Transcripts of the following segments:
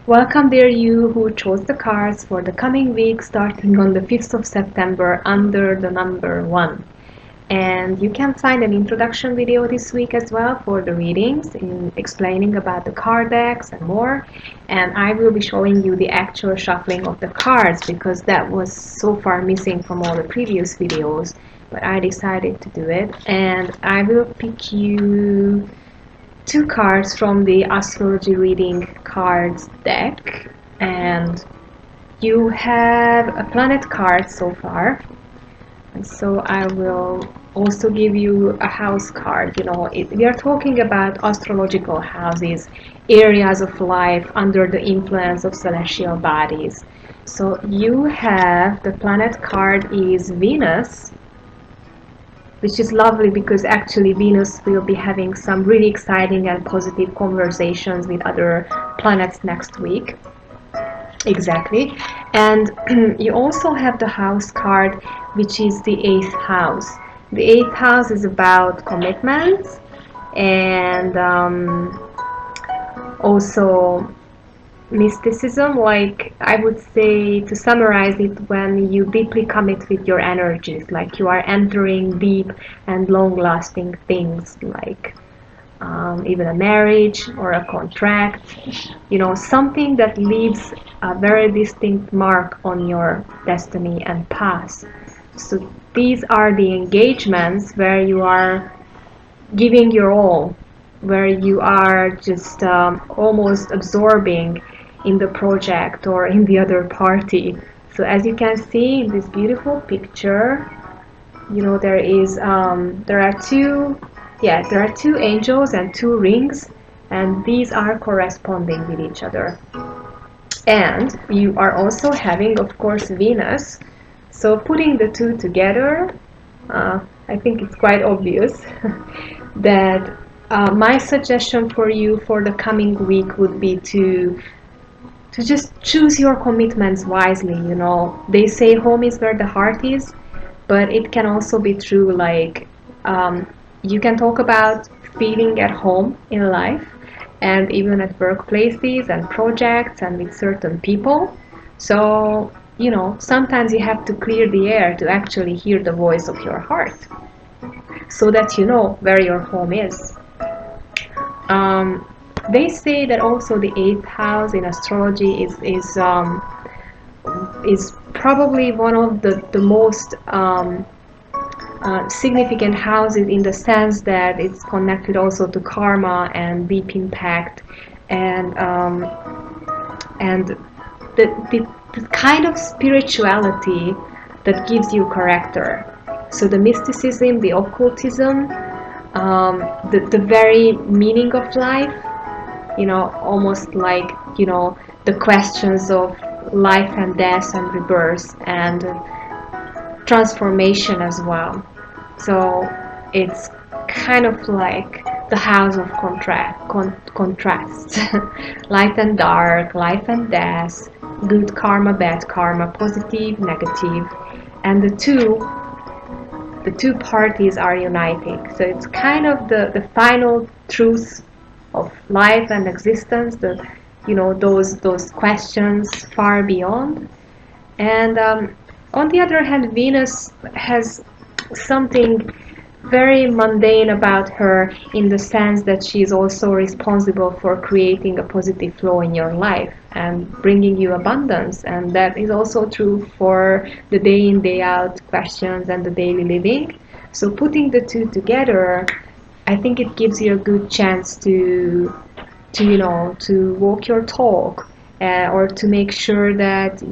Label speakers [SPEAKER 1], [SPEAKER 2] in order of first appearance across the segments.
[SPEAKER 1] Welcome there, you who chose the cards for the coming week starting on the 5th of September under the number 1. And you can find an introduction video this week as well for the readings, in explaining about the card decks and more. And I will be showing you the actual shuffling of the cards because that was so far missing from all the previous videos. But I decided to do it, and I will pick you two cards from the astrology reading cards deck, and you have a planet card so far, and so I will also give you a house card. We are talking about astrological houses, areas of life under the influence of celestial bodies. So you have the planet card is Venus, which is lovely because actually Venus will be having some really exciting and positive conversations with other planets next week. Exactly. And you also have the house card, which is the 8th house. The 8th house is about commitments and also mysticism. Like, I would say, to summarize it, when you deeply commit with your energies, like you are entering deep and long-lasting things, like even a marriage or a contract, something that leaves a very distinct mark on your destiny and path. So these are the engagements where you are giving your all, where you are just almost absorbing in the project or in the other party. So as you can see in this beautiful picture, there are two angels and two rings, and these are corresponding with each other. And you are also having, of course, Venus. So putting the two together, I think it's quite obvious that my suggestion for you for the coming week would be to just choose your commitments wisely. They say home is where the heart is, but it can also be true, like you can talk about feeling at home in life and even at workplaces and projects and with certain people. So sometimes you have to clear the air to actually hear the voice of your heart, so that you know where your home is. They say that also the 8th house in astrology is probably one of the most significant houses, in the sense that it's connected also to karma and deep impact, and the kind of spirituality that gives you character. So the mysticism, the occultism, the very meaning of life, almost like, the questions of life and death and rebirth and transformation as well. So it's kind of like the house of contrasts. Light and dark, life and death, good karma, bad karma, positive, negative, and the two parties are uniting. So it's kind of the final truth of life and existence, those questions far beyond. And on the other hand, Venus has something very mundane about her, in the sense that she is also responsible for creating a positive flow in your life and bringing you abundance. And that is also true for the day in, day out questions and the daily living. So putting the two together, I think it gives you a good chance to walk your talk, or to make sure that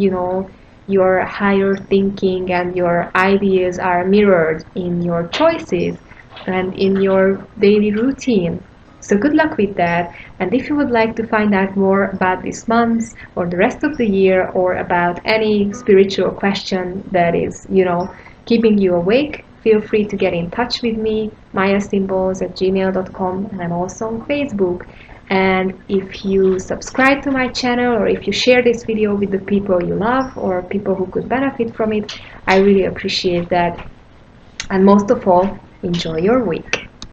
[SPEAKER 1] your higher thinking and your ideas are mirrored in your choices and in your daily routine. So good luck with that. And if you would like to find out more about this month or the rest of the year, or about any spiritual question that is keeping you awake, feel free to get in touch with me, miasymbols@gmail.com, and I'm also on Facebook. And if you subscribe to my channel, or if you share this video with the people you love or people who could benefit from it, I really appreciate that. And most of all, enjoy your week.